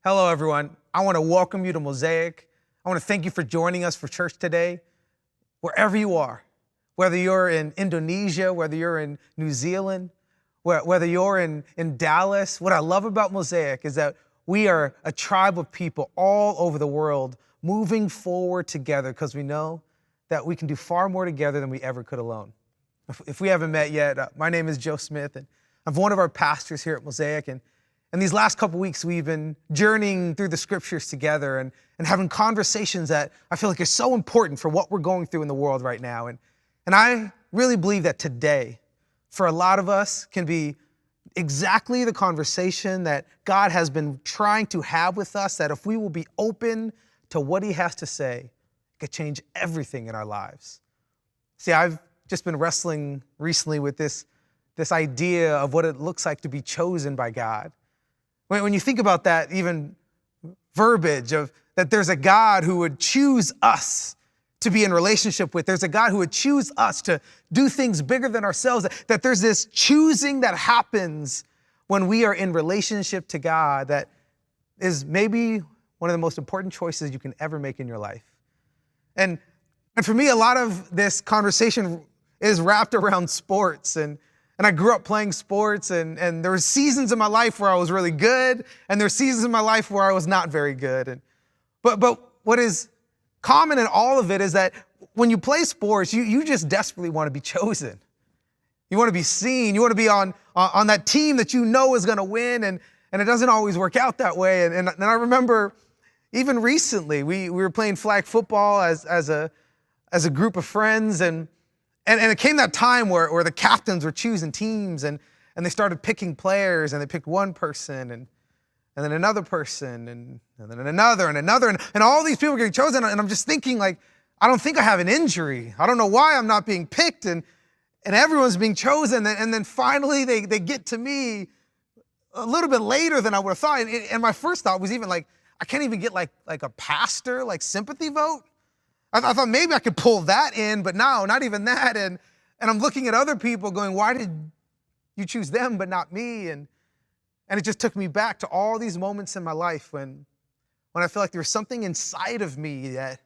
Hello, everyone. I want to welcome you to Mosaic. I want to thank you for joining us for church today, wherever you are, whether you're in Indonesia, whether you're in New Zealand, whether you're in Dallas. What I love about Mosaic is that we are a tribe of people all over the world moving forward together because we know that we can do far more together than we ever could alone. If we haven't met yet, my name is Joe Smith, and I'm one of our pastors here at Mosaic. And these last couple weeks, we've been journeying through the scriptures together and having conversations that I feel like are so important for what we're going through in the world right now. And I really believe that today, for a lot of us, can be exactly the conversation that God has been trying to have with us, that if we will be open to what he has to say, it could change everything in our lives. See, I've just been wrestling recently with this idea of what it looks like to be chosen by God. When you think about that, even verbiage of that there's a God who would choose us to be in relationship with, there's a God who would choose us to do things bigger than ourselves, that there's this choosing that happens when we are in relationship to God that is maybe one of the most important choices you can ever make in your life. And for me, a lot of this conversation is wrapped around sports. And I grew up playing sports, and there were seasons in my life where I was really good, and there were seasons in my life where I was not very good. But what is common in all of it is that when you play sports, you just desperately want to be chosen. You want to be seen. You want to be on that team that you know is going to win, and it doesn't always work out that way. And I remember even recently, we were playing flag football as a group of friends, and it came that time where the captains were choosing teams, and they started picking players, and they picked one person, and then another person, and then another, and all these people getting chosen, and I'm just thinking, like, I don't think I have an injury. I don't know why I'm not being picked, and everyone's being chosen, and then finally they get to me a little bit later than I would have thought, and my first thought was even like, I can't even get like a pastor, like sympathy vote. I thought maybe I could pull that in, but no, not even that. And I'm looking at other people going, why did you choose them but not me? And it just took me back to all these moments in my life when I feel like there was something inside of me that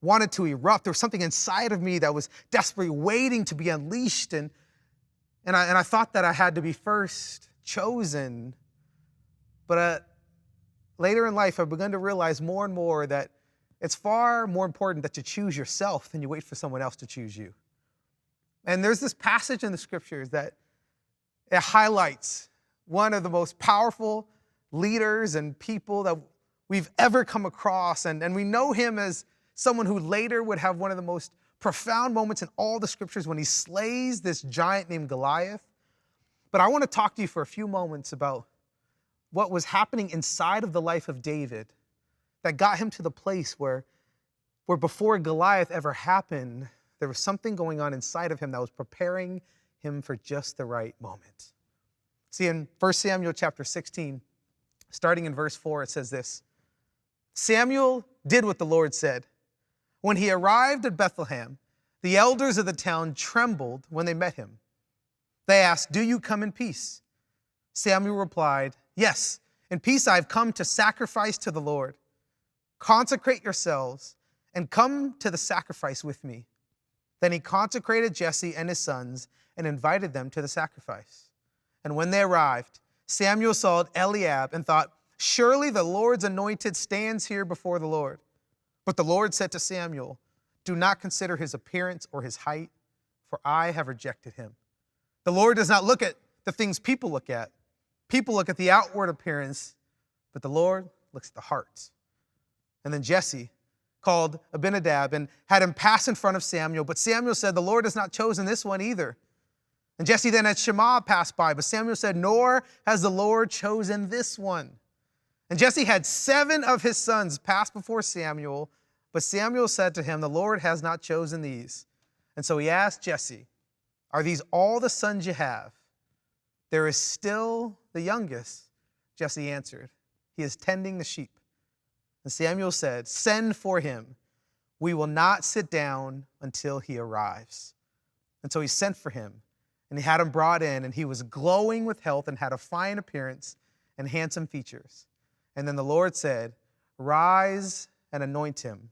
wanted to erupt. There was something inside of me that was desperately waiting to be unleashed. And I thought that I had to be first chosen. But later in life, I've begun to realize more and more that it's far more important that you choose yourself than you wait for someone else to choose you. And there's this passage in the scriptures that it highlights one of the most powerful leaders and people that we've ever come across. And we know him as someone who later would have one of the most profound moments in all the scriptures when he slays this giant named Goliath. But I want to talk to you for a few moments about what was happening inside of the life of David that got him to the place where before Goliath ever happened, there was something going on inside of him that was preparing him for just the right moment. See, in 1 Samuel chapter 16, starting in verse 4, it says this: Samuel did what the Lord said. When he arrived at Bethlehem, the elders of the town trembled when they met him. They asked, "Do you come in peace?" Samuel replied, "Yes, in peace I have come to sacrifice to the Lord. Consecrate yourselves and come to the sacrifice with me." Then he consecrated Jesse and his sons and invited them to the sacrifice. And when they arrived, Samuel saw Eliab and thought, "Surely the Lord's anointed stands here before the Lord." But the Lord said to Samuel, "Do not consider his appearance or his height, for I have rejected him." The Lord does not look at the things people look at. People look at the outward appearance, but the Lord looks at the heart. And then Jesse called Abinadab and had him pass in front of Samuel. But Samuel said, "The Lord has not chosen this one either." And Jesse then had Shammah pass by. But Samuel said, "Nor has the Lord chosen this one." And Jesse had 7 of his sons pass before Samuel. But Samuel said to him, "The Lord has not chosen these." And so he asked Jesse, "Are these all the sons you have?" "There is still the youngest," Jesse answered. "He is tending the sheep." And Samuel said, "Send for him. We will not sit down until he arrives." And so he sent for him, and he had him brought in, and he was glowing with health and had a fine appearance and handsome features. And then the Lord said, rise and anoint him.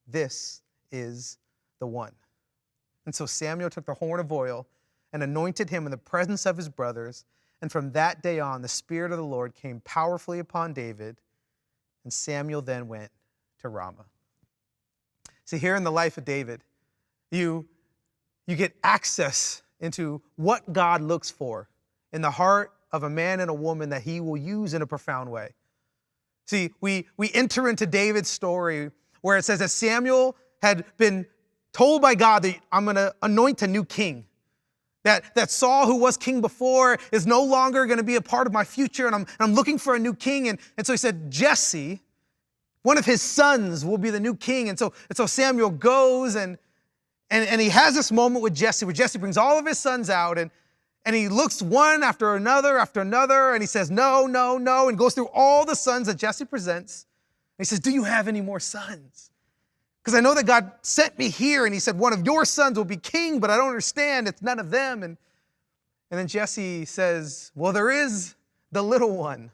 This is the one. And so Samuel took the horn of oil and anointed him in the presence of his brothers. And from that day on, the Spirit of the Lord came powerfully upon David. And Samuel then went to Ramah. See, here in the life of David, you get access into what God looks for in the heart of a man and a woman that he will use in a profound way. See, we enter into David's story where it says that Samuel had been told by God that I'm going to anoint a new king. That Saul, who was king before, is no longer going to be a part of my future, and I'm looking for a new king. And so he said, Jesse, one of his sons, will be the new king. And so Samuel goes and he has this moment with Jesse, where Jesse brings all of his sons out, and he looks one after another, and he says, no, no, no, and goes through all the sons that Jesse presents. And he says, do you have any more sons? Because I know that God sent me here, and he said, one of your sons will be king, but I don't understand. It's none of them. And then Jesse says, well, there is the little one.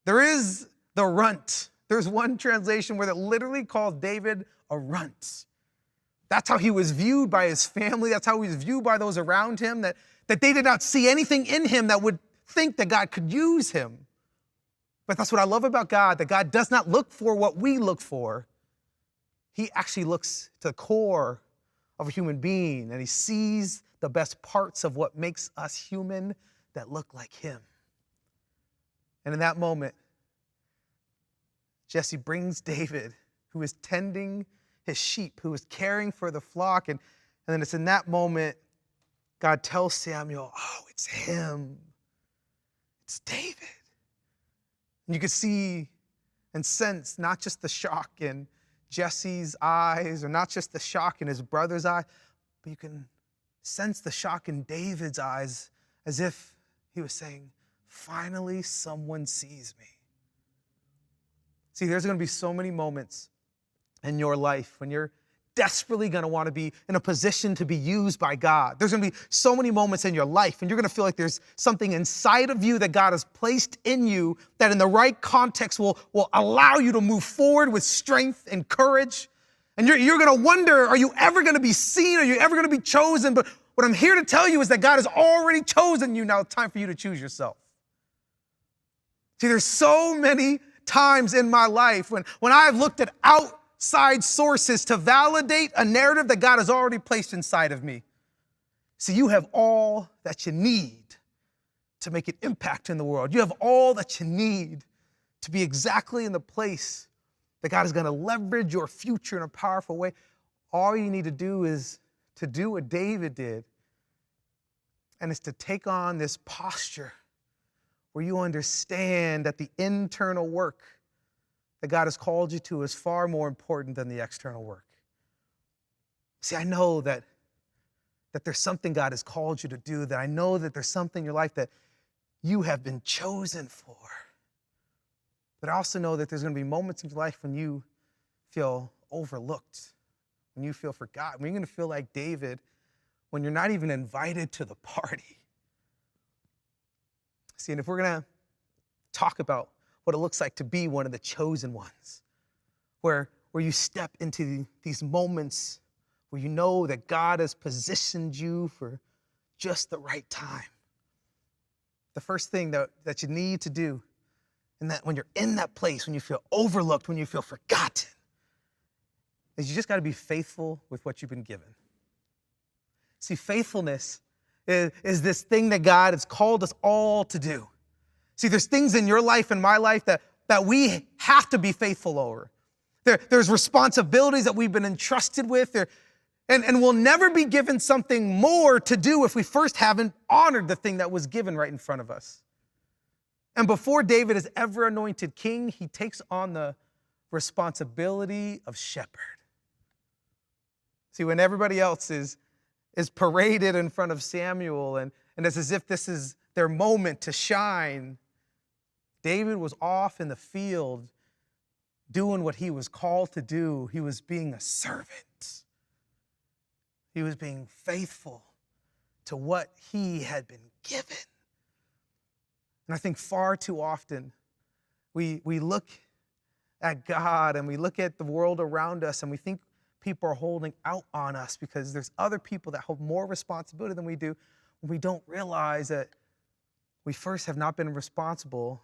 There is the runt. There's one translation where it literally calls David a runt. That's how he was viewed by his family. That's how he was viewed by those around him, that they did not see anything in him that would think that God could use him. But that's what I love about God, that God does not look for what we look for. He actually looks to the core of a human being, and he sees the best parts of what makes us human that look like him. And in that moment, Jesse brings David, who is tending his sheep, who is caring for the flock. And then it's in that moment, God tells Samuel, oh, it's him. It's David. And you can see and sense not just the shock in Jesse's eyes, or not just the shock in his brother's eye, but you can sense the shock in David's eyes, as if he was saying, finally someone sees me. See, there's going to be so many moments in your life when you're desperately going to want to be in a position to be used by God. There's going to be so many moments in your life, and you're going to feel like there's something inside of you that God has placed in you that in the right context will allow you to move forward with strength and courage. And you're going to wonder, are you ever going to be seen? Are you ever going to be chosen? But what I'm here to tell you is that God has already chosen you. Now it's time for you to choose yourself. See, there's so many times in my life when I've looked at outside sources to validate a narrative that God has already placed inside of me. See, you have all that you need to make an impact in the world. You have all that you need to be exactly in the place that God is going to leverage your future in a powerful way. All you need to do is to do what David did, and it's to take on this posture where you understand that the internal work that God has called you to is far more important than the external work. See, I know that there's something God has called you to do, that I know that there's something in your life that you have been chosen for. But I also know that there's going to be moments in your life when you feel overlooked, when you feel forgotten, when you're going to feel like David, when you're not even invited to the party. See, and if we're going to talk about what it looks like to be one of the chosen ones, where you step into these moments where you know that God has positioned you for just the right time. The first thing that you need to do, and that when you're in that place, when you feel overlooked, when you feel forgotten, is you just got to be faithful with what you've been given. See, faithfulness is this thing that God has called us all to do. See, there's things in your life and my life that we have to be faithful over. There's responsibilities that we've been entrusted with, and we'll never be given something more to do if we first haven't honored the thing that was given right in front of us. And before David is ever anointed king, he takes on the responsibility of shepherd. See, when everybody else is paraded in front of Samuel, and it's as if this is their moment to shine, David was off in the field doing what he was called to do. He was being a servant. He was being faithful to what he had been given. And I think far too often We look at God and we look at the world around us and we think people are holding out on us because there's other people that hold more responsibility than we do. We don't realize that we first have not been responsible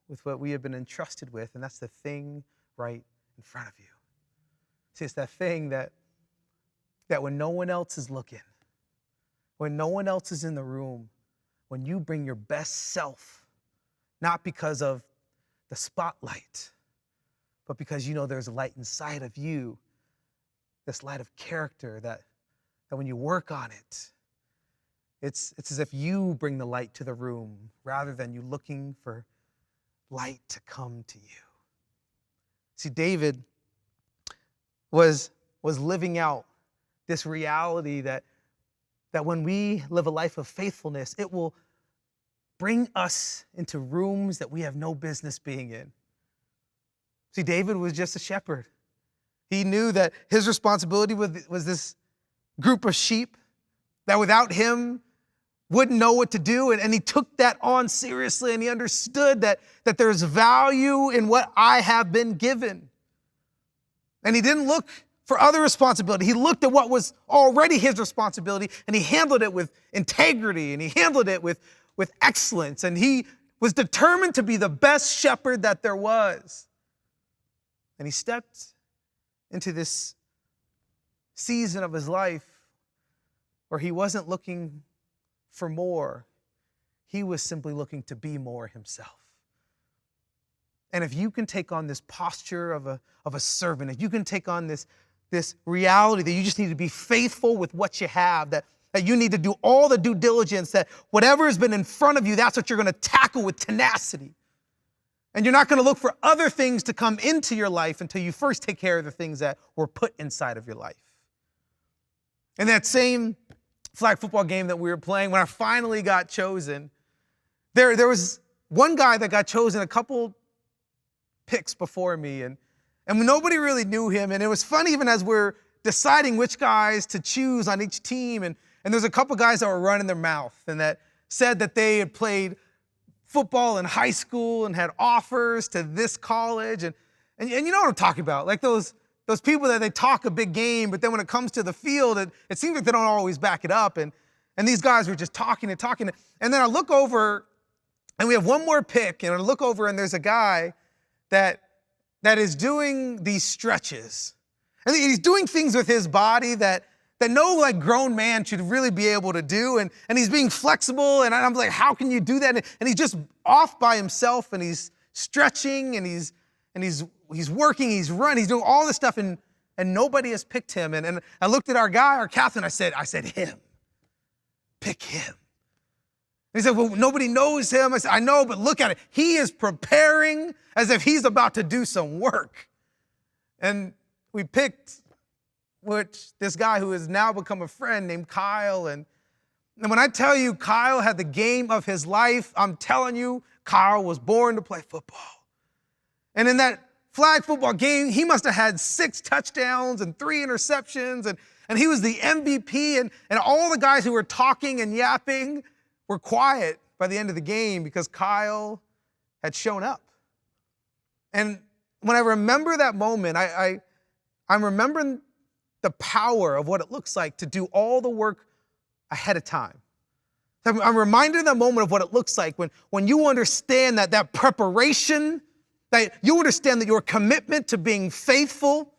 with what we have been entrusted with, and that's the thing right in front of you. See, it's that thing that when no one else is looking, when no one else is in the room, when you bring your best self, not because of the spotlight, but because you know there's a light inside of you, this light of character that when you work on it, it's as if you bring the light to the room rather than you looking for light to come to you. See, David was living out this reality that when we live a life of faithfulness, it will bring us into rooms that we have no business being in. See, David was just a shepherd. He knew that his responsibility was this group of sheep that without him wouldn't know what to do. And he took that on seriously, and he understood that there's value in what I have been given. And he didn't look for other responsibility. He looked at what was already his responsibility, and he handled it with integrity, and he handled it with excellence. And he was determined to be the best shepherd that there was. And he stepped into this season of his life where he wasn't looking for more. He was simply looking to be more himself. And if you can take on this posture of a servant, if you can take on this reality that you just need to be faithful with what you have, that you need to do all the due diligence, that whatever has been in front of you, that's what you're going to tackle with tenacity. And you're not going to look for other things to come into your life until you first take care of the things that were put inside of your life. In that same flag football game that we were playing, when I finally got chosen, there was one guy that got chosen a couple picks before me, and nobody really knew him. And it was fun even as we're deciding which guys to choose on each team. And there's a couple guys that were running their mouth and that said that they had played football in high school and had offers to this college. And you know what I'm talking about. Like those people that they talk a big game, but then when it comes to the field, it seems like they don't always back it up. And these guys were just talking and talking. And then I look over, and we have one more pick, and I look over, and there's a guy that is doing these stretches. And he's doing things with his body that no like grown man should really be able to do. And he's being flexible. And I'm like, how can you do that? And he's just off by himself, and he's stretching, and he's working, he's running, he's doing all this stuff, and nobody has picked him. And I looked at our guy, our captain, I said, him. Pick him. And he said, well, nobody knows him. I said, I know, but look at it. He is preparing as if he's about to do some work. And we picked this guy who has now become a friend named Kyle. And when I tell you Kyle had the game of his life, I'm telling you, Kyle was born to play football. And in that flag football game, he must have had 6 touchdowns and 3 interceptions. And he was the MVP. And all the guys who were talking and yapping were quiet by the end of the game because Kyle had shown up. And when I remember that moment, I'm remembering the power of what it looks like to do all the work ahead of time. I'm reminded of that moment of what it looks like when you understand that preparation, that you understand that your commitment to being faithful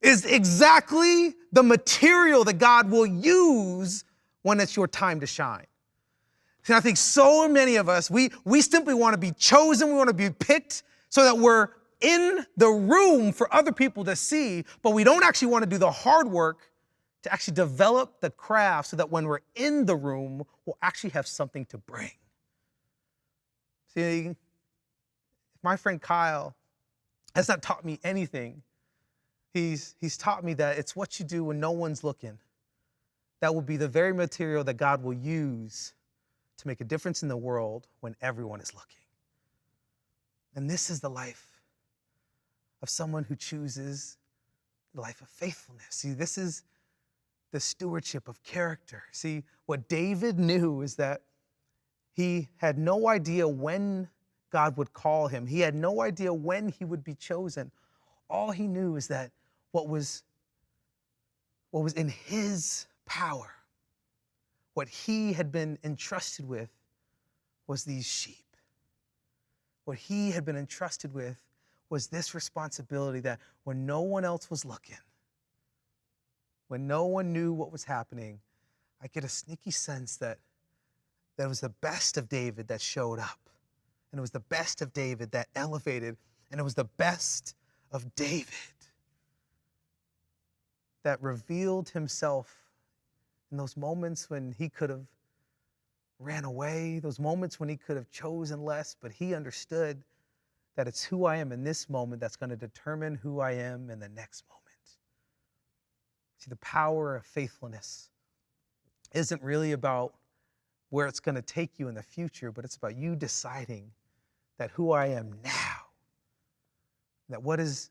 is exactly the material that God will use when it's your time to shine. See, I think so many of us, we simply want to be chosen, we want to be picked so that we're in the room for other people to see, but we don't actually want to do the hard work to actually develop the craft so that when we're in the room, we'll actually have something to bring. See, my friend Kyle has not taught me anything. He's taught me that it's what you do when no one's looking that will be the very material that God will use to make a difference in the world when everyone is looking. And this is the life of someone who chooses the life of faithfulness. See, this is the stewardship of character. See, what David knew is that he had no idea when God would call him. He had no idea when he would be chosen. All he knew is that what was in his power, what he had been entrusted with, was these sheep. What he had been entrusted with was this responsibility that when no one else was looking, when no one knew what was happening, I get a sneaky sense that it was the best of David that showed up. And it was the best of David that elevated. And it was the best of David that revealed himself in those moments when he could have ran away, those moments when he could have chosen less, but he understood that it's who I am in this moment that's going to determine who I am in the next moment. See, the power of faithfulness isn't really about where it's going to take you in the future, but it's about you deciding that who I am now, that what has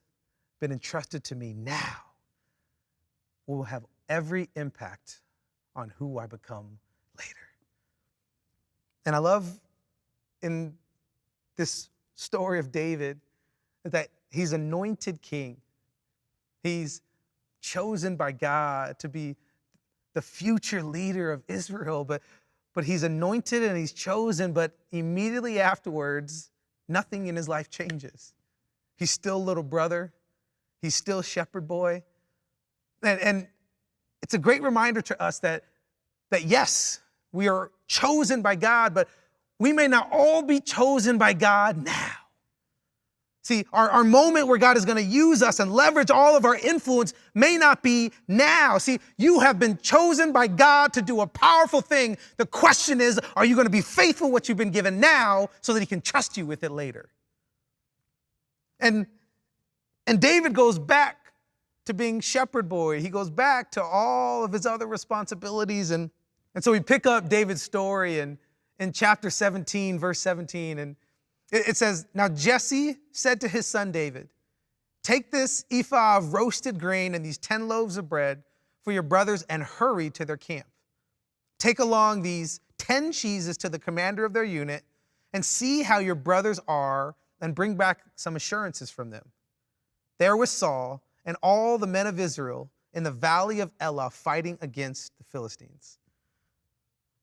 been entrusted to me now will have every impact on who I become later. And I love in this story of David that he's anointed king. He's chosen by God to be the future leader of Israel, but he's anointed and he's chosen, but immediately afterwards, nothing in his life changes. He's still little brother. He's still shepherd boy. And it's a great reminder to us that yes, we are chosen by God, but we may not all be chosen by God now. See, our moment where God is going to use us and leverage all of our influence may not be now. See, you have been chosen by God to do a powerful thing. The question is, are you going to be faithful what you've been given now so that he can trust you with it later? And David goes back to being shepherd boy. He goes back to all of his other responsibilities. And so we pick up David's story in chapter 17, verse 17, and it says, now Jesse said to his son David, take this ephah of roasted grain and these 10 loaves of bread for your brothers and hurry to their camp. Take along these 10 cheeses to the commander of their unit and see how your brothers are and bring back some assurances from them. There was Saul and all the men of Israel in the valley of Elah fighting against the Philistines.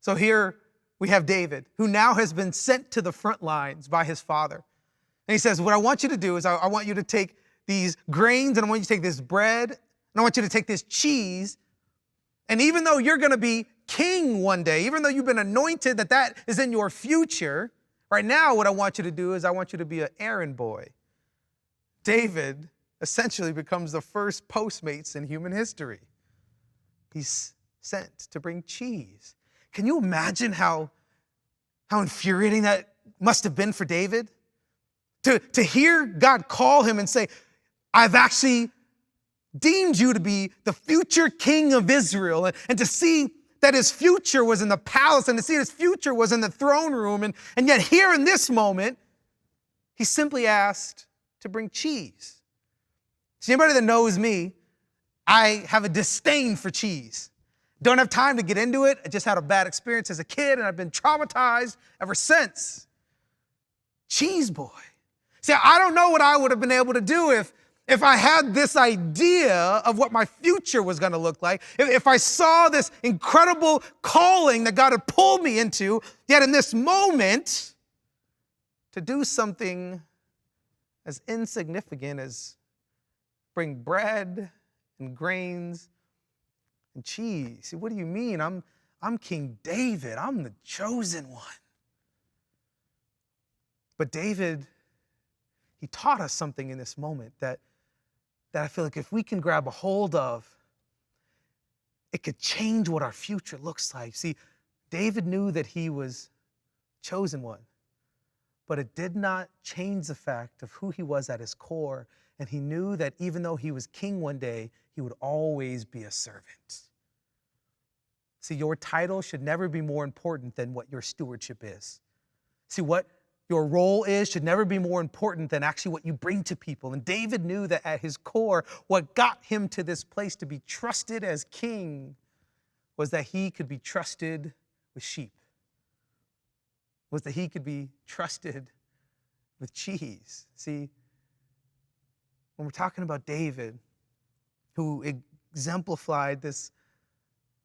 So here we have David, who now has been sent to the front lines by his father. And he says, what I want you to do is I want you to take these grains and I want you to take this bread and I want you to take this cheese. And even though you're going to be king one day, even though you've been anointed, that is in your future, right now what I want you to do is I want you to be an errand boy. David essentially becomes the first Postmates in human history. He's sent to bring cheese. Can you imagine how infuriating that must have been for David? To hear God call him and say, I've actually deemed you to be the future king of Israel, and to see that his future was in the palace and to see his future was in the throne room, and yet here in this moment, he simply asked to bring cheese. See, anybody that knows me, I have a disdain for cheese. Don't have time to get into it. I just had a bad experience as a kid, and I've been traumatized ever since. Cheese boy. See, I don't know what I would have been able to do if I had this idea of what my future was going to look like, if I saw this incredible calling that God had pulled me into, yet in this moment, to do something as insignificant as bring bread and grains and cheese. See, what do you mean? I'm King David. I'm the chosen one. But David, he taught us something in this moment that I feel like if we can grab a hold of, it could change what our future looks like. See, David knew that he was chosen one, but it did not change the fact of who he was at his core. And he knew that even though he was king one day, he would always be a servant. See, your title should never be more important than what your stewardship is. See, what your role is should never be more important than actually what you bring to people. And David knew that at his core, what got him to this place to be trusted as king was that he could be trusted with sheep, was that he could be trusted with cheese. See, when we're talking about David, who exemplified this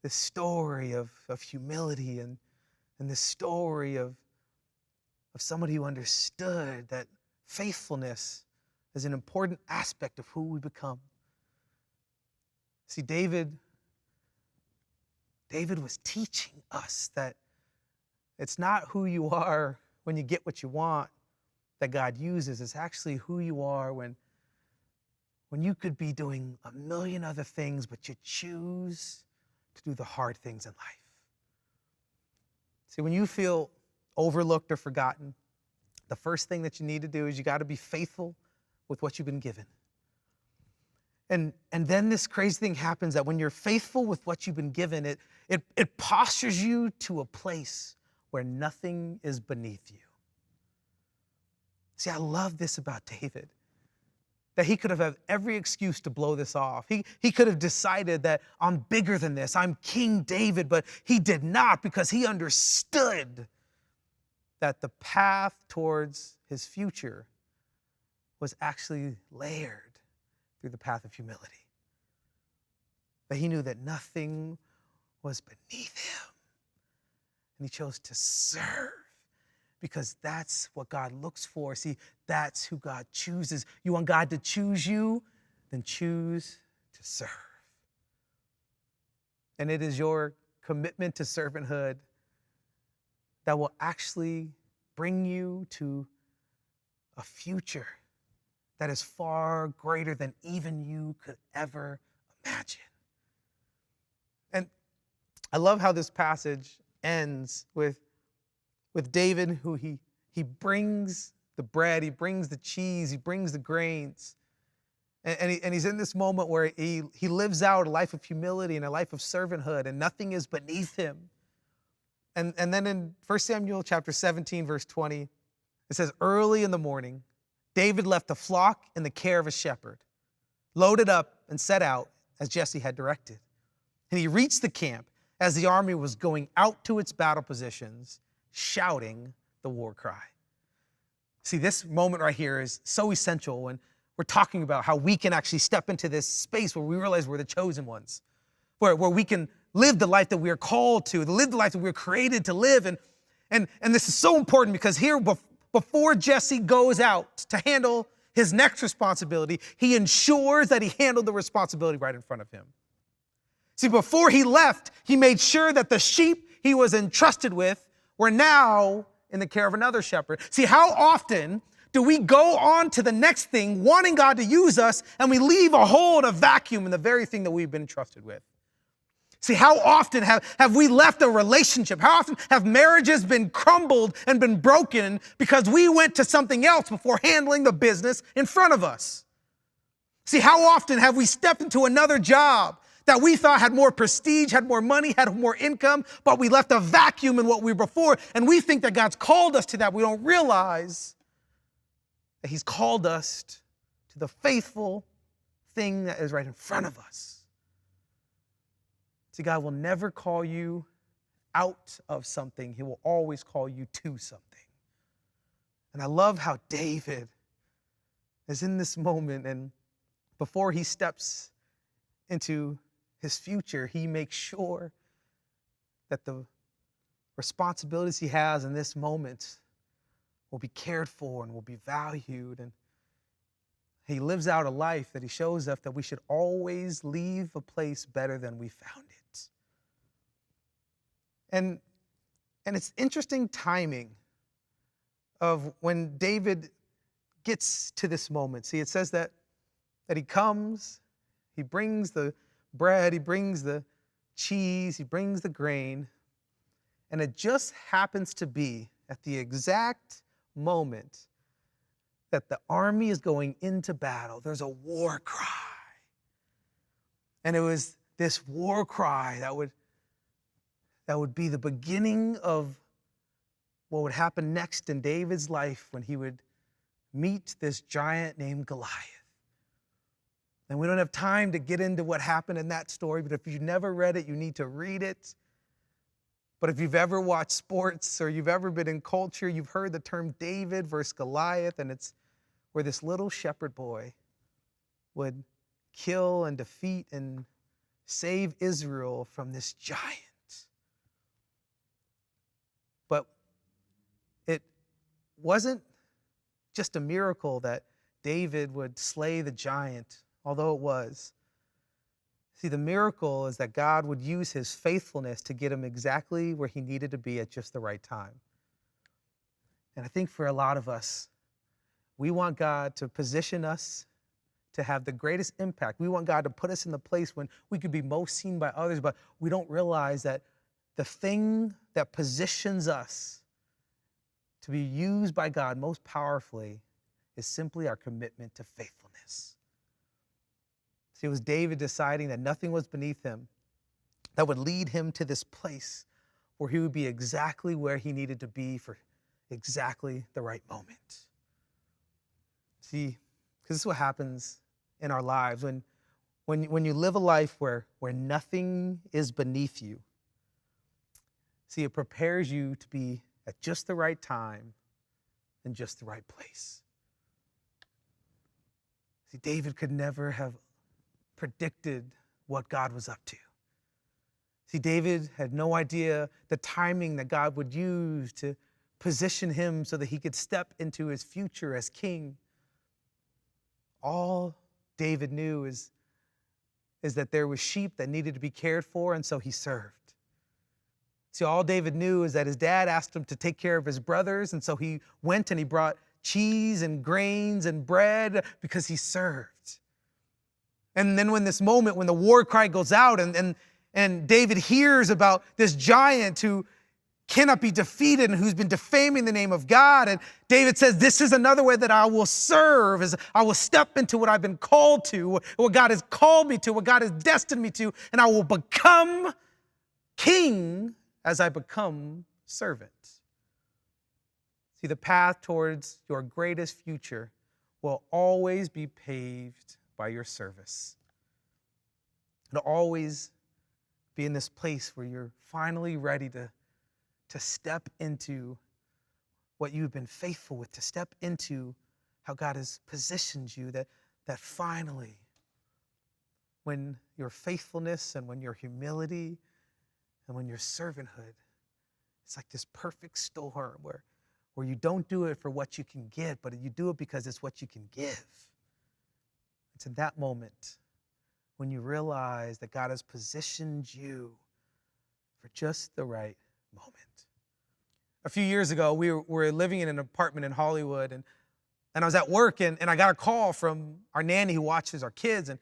story of humility and this story of somebody who understood that faithfulness is an important aspect of who we become. See, David was teaching us that it's not who you are when you get what you want that God uses. It's actually who you are when you could be doing a million other things, but you choose to do the hard things in life. See, when you feel overlooked or forgotten, the first thing that you need to do is you got to be faithful with what you've been given. And then this crazy thing happens that when you're faithful with what you've been given, it postures you to a place where nothing is beneath you. See, I love this about David, that he could have had every excuse to blow this off. He could have decided that I'm bigger than this, I'm King David, but he did not, because he understood that the path towards his future was actually layered through the path of humility. That he knew that nothing was beneath him. And he chose to serve, because that's what God looks for. See, that's who God chooses. You want God to choose you? Then choose to serve. And it is your commitment to servanthood that will actually bring you to a future that is far greater than even you could ever imagine. And I love how this passage ends with David, who he brings the bread, he brings the cheese, he brings the grains. And he's in this moment where he lives out a life of humility and a life of servanthood, and nothing is beneath him. And then in 1 Samuel chapter 17, verse 20, it says, early in the morning, David left the flock in the care of a shepherd, loaded up and set out as Jesse had directed. And he reached the camp as the army was going out to its battle positions, shouting the war cry. See, this moment right here is so essential when we're talking about how we can actually step into this space where we realize we're the chosen ones, where we can live the life that we are called to live the life that we were created to live. And this is so important, because here, before Jesse goes out to handle his next responsibility, he ensures that he handled the responsibility right in front of him. See, before he left, he made sure that the sheep he was entrusted with were now in the care of another shepherd. See, how often do we go on to the next thing, wanting God to use us, and we leave a hole and a vacuum in the very thing that we've been entrusted with? See, how often have we left a relationship? How often have marriages been crumbled and been broken because we went to something else before handling the business in front of us? See, how often have we stepped into another job that we thought had more prestige, had more money, had more income, but we left a vacuum in what we were before, and we think that God's called us to that. We don't realize that he's called us to the faithful thing that is right in front of us. See, God will never call you out of something. He will always call you to something. And I love how David is in this moment, and before he steps into his future, he makes sure that the responsibilities he has in this moment will be cared for and will be valued. And he lives out a life that he shows us that we should always leave a place better than we found it. And it's interesting timing of when David gets to this moment. See, it says that he comes, he brings the bread, he brings the cheese, he brings the grain, and it just happens to be at the exact moment that the army is going into battle. There's a war cry. And it was this war cry that would be the beginning of what would happen next in David's life when he would meet this giant named Goliath. And we don't have time to get into what happened in that story, but if you've never read it, you need to read it. But if you've ever watched sports or you've ever been in culture, you've heard the term David versus Goliath, and it's where this little shepherd boy would kill and defeat and save Israel from this giant. But it wasn't just a miracle that David would slay the giant, although it was. See, the miracle is that God would use his faithfulness to get him exactly where he needed to be at just the right time. And I think for a lot of us, we want God to position us to have the greatest impact. We want God to put us in the place when we could be most seen by others, but we don't realize that the thing that positions us to be used by God most powerfully is simply our commitment to faithfulness. See, it was David deciding that nothing was beneath him that would lead him to this place where he would be exactly where he needed to be for exactly the right moment. See, because this is what happens in our lives when you live a life where nothing is beneath you. See, it prepares you to be at just the right time in just the right place. See, David could never have predicted what God was up to. See, David had no idea the timing that God would use to position him so that he could step into his future as king. All David knew is that there was sheep that needed to be cared for, and so he served. See, all David knew is that his dad asked him to take care of his brothers, and so he went and he brought cheese and grains and bread because he served. And then when the war cry goes out and David hears about this giant who cannot be defeated and who's been defaming the name of God, and David says, this is another way that I will serve, is I will step into what I've been called to, what God has called me to, what God has destined me to, and I will become king as I become servant. See, the path towards your greatest future will always be paved by your service. It'll always be in this place where you're finally ready to step into what you've been faithful with, to step into how God has positioned you, that finally, when your faithfulness and when your humility and when your servanthood, it's like this perfect storm where you don't do it for what you can get, but you do it because it's what you can give. It's in that moment when you realize that God has positioned you for just the right moment. A few years ago, we were living in an apartment in Hollywood, and I was at work, and I got a call from our nanny who watches our kids, and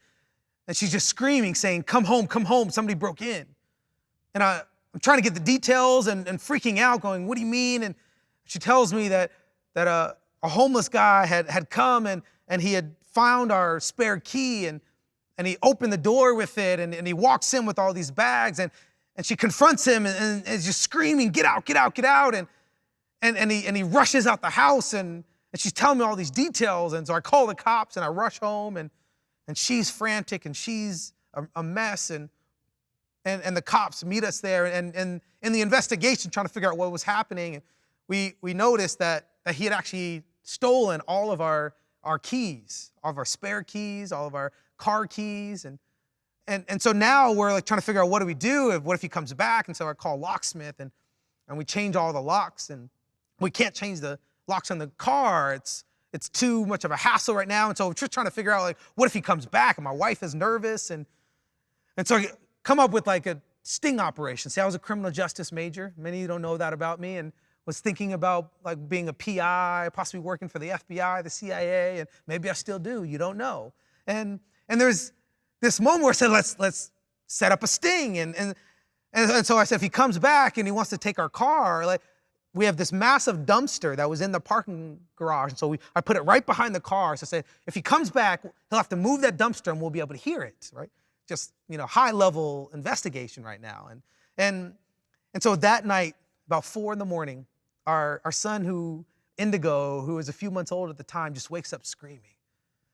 she's just screaming, saying, come home, somebody broke in. And I'm trying to get the details and freaking out, going, what do you mean? And she tells me that a homeless guy had come and he had found our spare key, and he opened the door with it, and he walks in with all these bags, and she confronts him and is just screaming, get out. And he rushes out the house, and she's telling me all these details. And so I call the cops and I rush home, and she's frantic and she's a mess. And the cops meet us there, and in the investigation, trying to figure out what was happening, we noticed that he had actually stolen all of our keys, all of our spare keys, all of our car keys, and so now we're like trying to figure out what do we do? What if he comes back? And so I call locksmith, and we change all the locks, and we can't change the locks on the car. It's too much of a hassle right now, and so we're just trying to figure out, like, what if he comes back? And my wife is nervous, and so I come up with like a sting operation. See, I was a criminal justice major. Many of you don't know that about me, and was thinking about like being a PI, possibly working for the FBI, the CIA, and maybe I still do. You don't know. And there's this moment where I said, let's set up a sting, and so I said, if he comes back and he wants to take our car, like, we have this massive dumpster that was in the parking garage, and so I put it right behind the car. So I said, if he comes back, he'll have to move that dumpster, and we'll be able to hear it, right? Just, high-level investigation right now. And so that night, about 4 a.m, our son, Indigo, who was a few months old at the time, just wakes up screaming.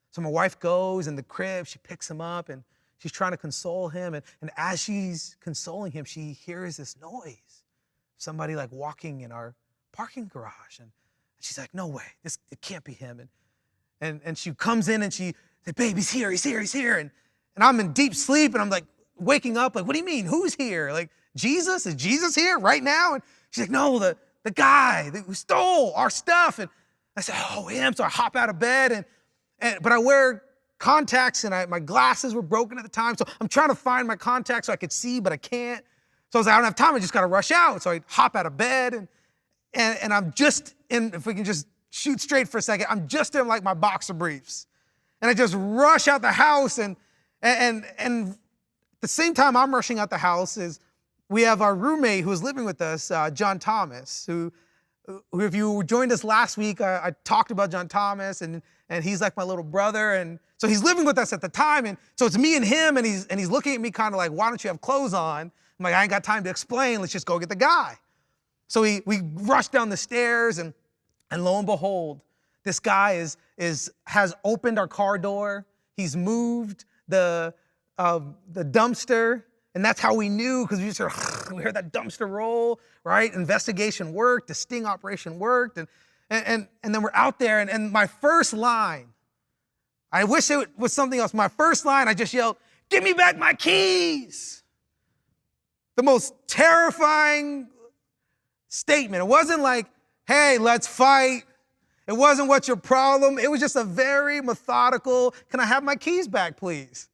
So my wife goes in the crib, she picks him up, and she's trying to console him. And as she's consoling him, she hears this noise. somebody like walking in our parking garage. And she's like, no way, it can't be him. And she comes in and she said, babe, he's here. And I'm in deep sleep and I'm like waking up like, what do you mean? Who's here? Like, Jesus? Is Jesus here right now? And she's like, no, the guy who stole our stuff. And I said, oh, him. So I hop out of bed but I wear contacts and my glasses were broken at the time. So I'm trying to find my contacts so I could see, but I can't. So I was like, I don't have time. I just got to rush out. So I hop out of bed and I'm just in, if we can just shoot straight for a second, I'm just in like my boxer briefs. And I just rush out the house and at the same time I'm rushing out the house is we have our roommate who is living with us, John Thomas, who if you joined us last week, I talked about John Thomas and he's like my little brother. And so he's living with us at the time. And so it's me and him and he's looking at me kind of like, why don't you have clothes on? I'm like, I ain't got time to explain. Let's just go get the guy. So we rush down the stairs and lo and behold, this guy has opened our car door. He's moved the dumpster. And that's how we knew, because we heard that dumpster roll, right? Investigation worked, the sting operation worked. And then we're out there, and my first line, I wish it was something else. My first line, I just yelled, give me back my keys. The most terrifying statement. It wasn't like, hey, let's fight. It wasn't what's your problem. It was just a very methodical, can I have my keys back, please?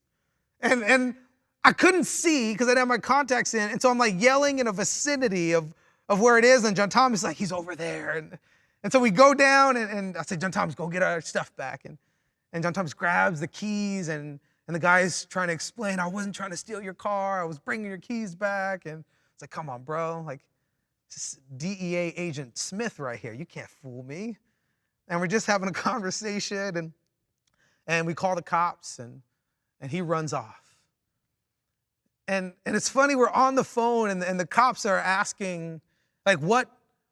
And I couldn't see because I didn't have my contacts in. And so I'm like yelling in a vicinity of where it is. And John Thomas is like, he's over there. And so we go down and I said, John Thomas, go get our stuff back. And John Thomas grabs the keys and the guy's trying to explain, I wasn't trying to steal your car. I was bringing your keys back. And it's like, come on, bro. Like, this is DEA agent Smith right here. You can't fool me. And we're just having a conversation and we call the cops and he runs off. And it's funny, we're on the phone and the cops are asking, like, what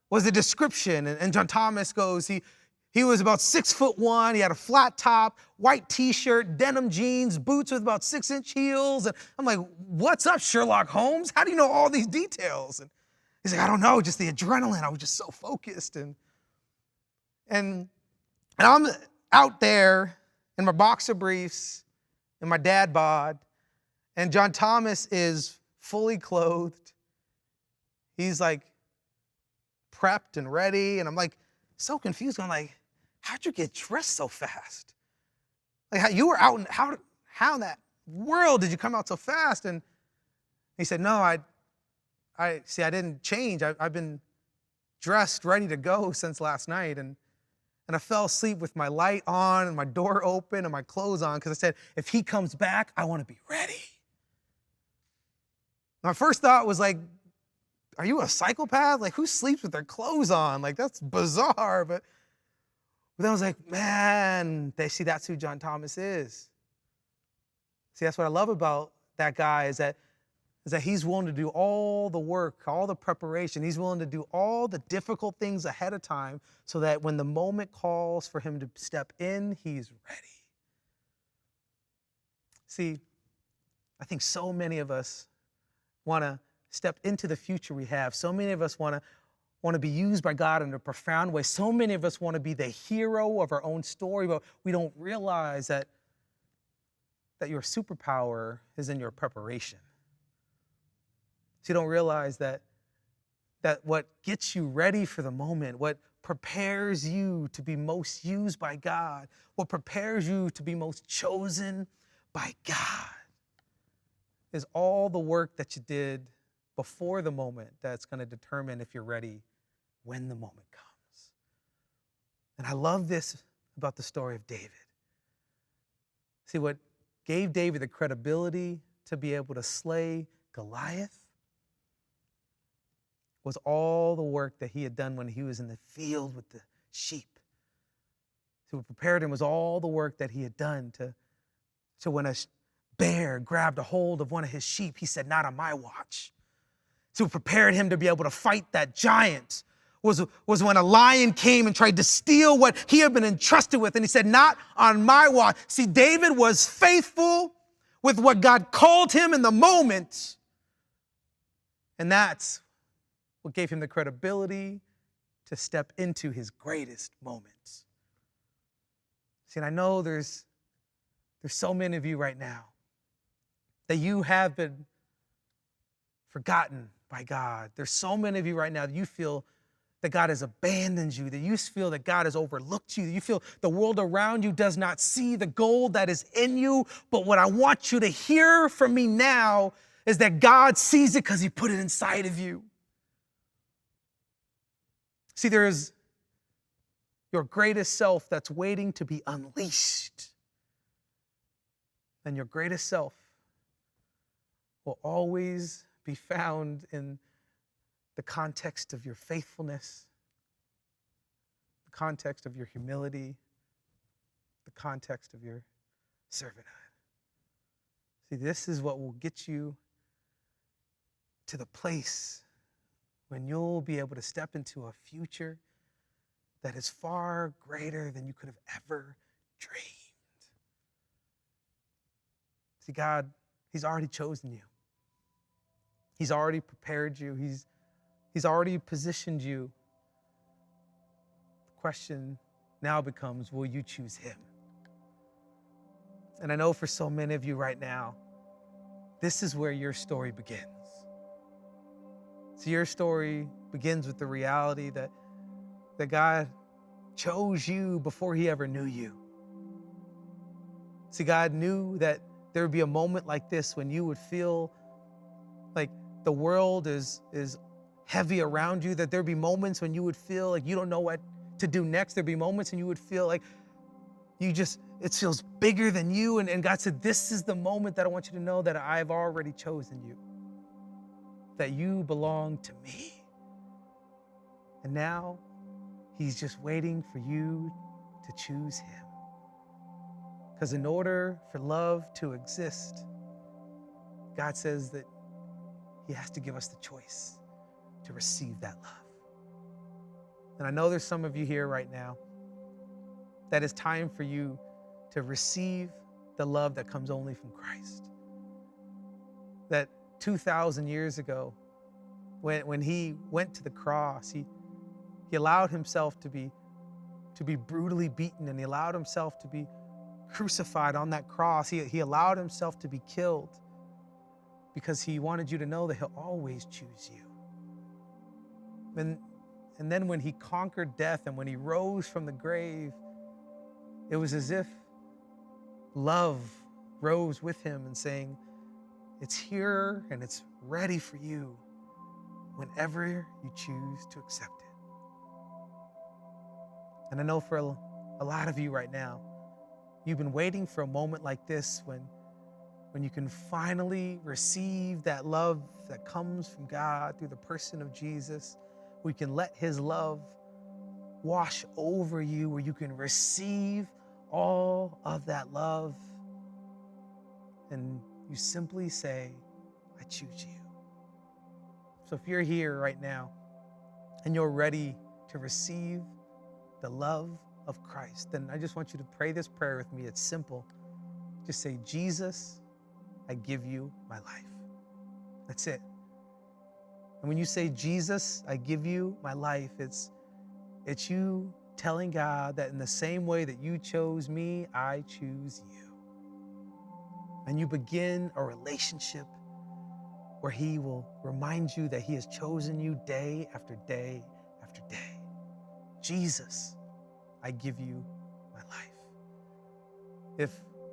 was the description? And John Thomas goes, he was about 6'1", he had a flat top, white t-shirt, denim jeans, boots with about 6-inch heels. And I'm like, what's up, Sherlock Holmes? How do you know all these details? And he's like, I don't know, just the adrenaline. I was just so focused. And I'm out there in my boxer briefs, in my dad bod, and John Thomas is fully clothed. He's like prepped and ready. And I'm like so confused. I'm like, how'd you get dressed so fast? Like how you were out and how in that world did you come out so fast? And he said, no, I didn't change. I've been dressed, ready to go since last night. And I fell asleep with my light on and my door open and my clothes on because I said, if he comes back, I want to be ready. My first thought was like, are you a psychopath? Like, who sleeps with their clothes on? Like, that's bizarre. But then I was like, man, that's who John Thomas is. See, that's what I love about that guy is that he's willing to do all the work, all the preparation. He's willing to do all the difficult things ahead of time so that when the moment calls for him to step in, he's ready. See, I think so many of us want to step into the future we have. So many of us want to be used by God in a profound way. So many of us want to be the hero of our own story, but we don't realize that your superpower is in your preparation. So you don't realize that what gets you ready for the moment, what prepares you to be most used by God, what prepares you to be most chosen by God, is all the work that you did before the moment that's going to determine if you're ready when the moment comes. And I love this about the story of David. See, what gave David the credibility to be able to slay Goliath was all the work that he had done when he was in the field with the sheep. So what prepared him was all the work that he had done so when a bear grabbed a hold of one of his sheep, he said, not on my watch. So what prepared him to be able to fight that giant was when a lion came and tried to steal what he had been entrusted with. And he said, not on my watch. See, David was faithful with what God called him in the moment. And that's what gave him the credibility to step into his greatest moments. See, and I know there's so many of you right now that you have been forgotten by God. There's so many of you right now that you feel that God has abandoned you, that you feel that God has overlooked you, that you feel the world around you does not see the gold that is in you. But what I want you to hear from me now is that God sees it because he put it inside of you. See, there is your greatest self that's waiting to be unleashed. And your greatest self will always be found in the context of your faithfulness, the context of your humility, the context of your servanthood. See, this is what will get you to the place when you'll be able to step into a future that is far greater than you could have ever dreamed. See, God, he's already chosen you. He's already prepared you. He's already positioned you. The question now becomes, will you choose him? And I know for so many of you right now, this is where your story begins. So your story begins with the reality that God chose you before he ever knew you. See, God knew that there would be a moment like this when you would feel like the world is heavy around you, that there'd be moments when you would feel like you don't know what to do next. There'd be moments when you would feel like it feels bigger than you. And God said, this is the moment that I want you to know that I've already chosen you, that you belong to me. And now he's just waiting for you to choose him. Because in order for love to exist, God says that he has to give us the choice to receive that love. And I know there's some of you here right now that it's time for you to receive the love that comes only from Christ. That 2,000 years ago, when he went to the cross, he allowed himself to be brutally beaten, and he allowed himself to be crucified on that cross. He allowed himself to be killed because he wanted you to know that he'll always choose you. And then when he conquered death and when he rose from the grave, it was as if love rose with him and saying, it's here and it's ready for you whenever you choose to accept it. And I know for a lot of you right now, you've been waiting for a moment like this when you can finally receive that love that comes from God through the person of Jesus. We can let his love wash over you, where you can receive all of that love. And you simply say, I choose you. So if you're here right now and you're ready to receive the love of Christ, then I just want you to pray this prayer with me. It's simple. Just say, Jesus, I give you my life. That's it. And when you say, Jesus, I give you my life, it's you telling God that in the same way that you chose me, I choose you. And you begin a relationship where he will remind you that he has chosen you day after day after day. Jesus, I give you my life. If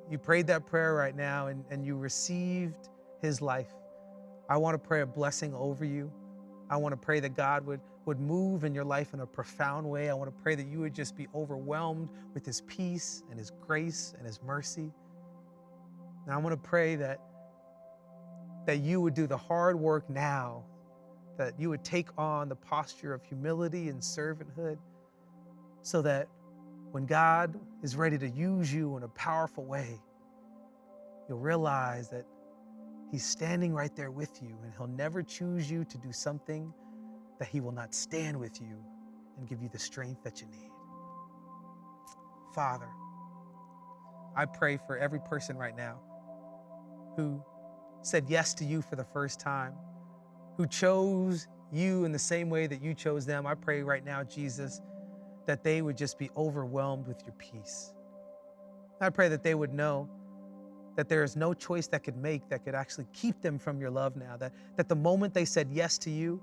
you prayed that prayer right now and you received his life, I want to pray a blessing over you. I want to pray that God would move in your life in a profound way. I want to pray that you would just be overwhelmed with his peace and his grace and his mercy. And I want to pray that you would do the hard work now, that you would take on the posture of humility and servanthood, so that when God is ready to use you in a powerful way, you'll realize that he's standing right there with you, and he'll never choose you to do something that he will not stand with you and give you the strength that you need. Father, I pray for every person right now who said yes to you for the first time, who chose you in the same way that you chose them. I pray right now, Jesus, that they would just be overwhelmed with your peace. I pray that they would know that there is no choice that could make that could actually keep them from your love now, that the moment they said yes to you,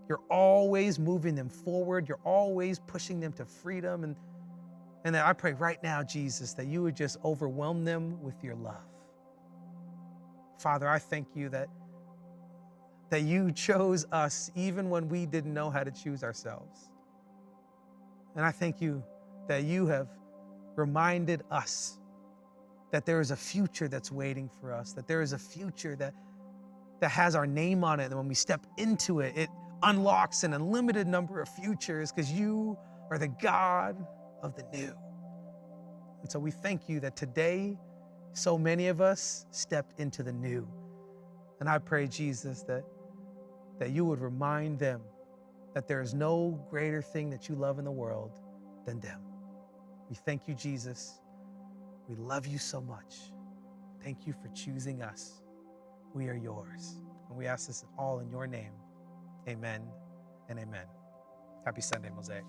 you're always moving them forward. You're always pushing them to freedom. And that I pray right now, Jesus, that you would just overwhelm them with your love. Father, I thank you that you chose us even when we didn't know how to choose ourselves. And I thank you that you have reminded us that there is a future that's waiting for us, that there is a future that has our name on it. And when we step into it, it unlocks an unlimited number of futures because you are the God of the new. And so we thank you that today, so many of us stepped into the new. And I pray, Jesus, that you would remind them that there is no greater thing that you love in the world than them. We thank you, Jesus. We love you so much. Thank you for choosing us. We are yours. And we ask this all in your name. Amen and amen. Happy Sunday, Mosaic.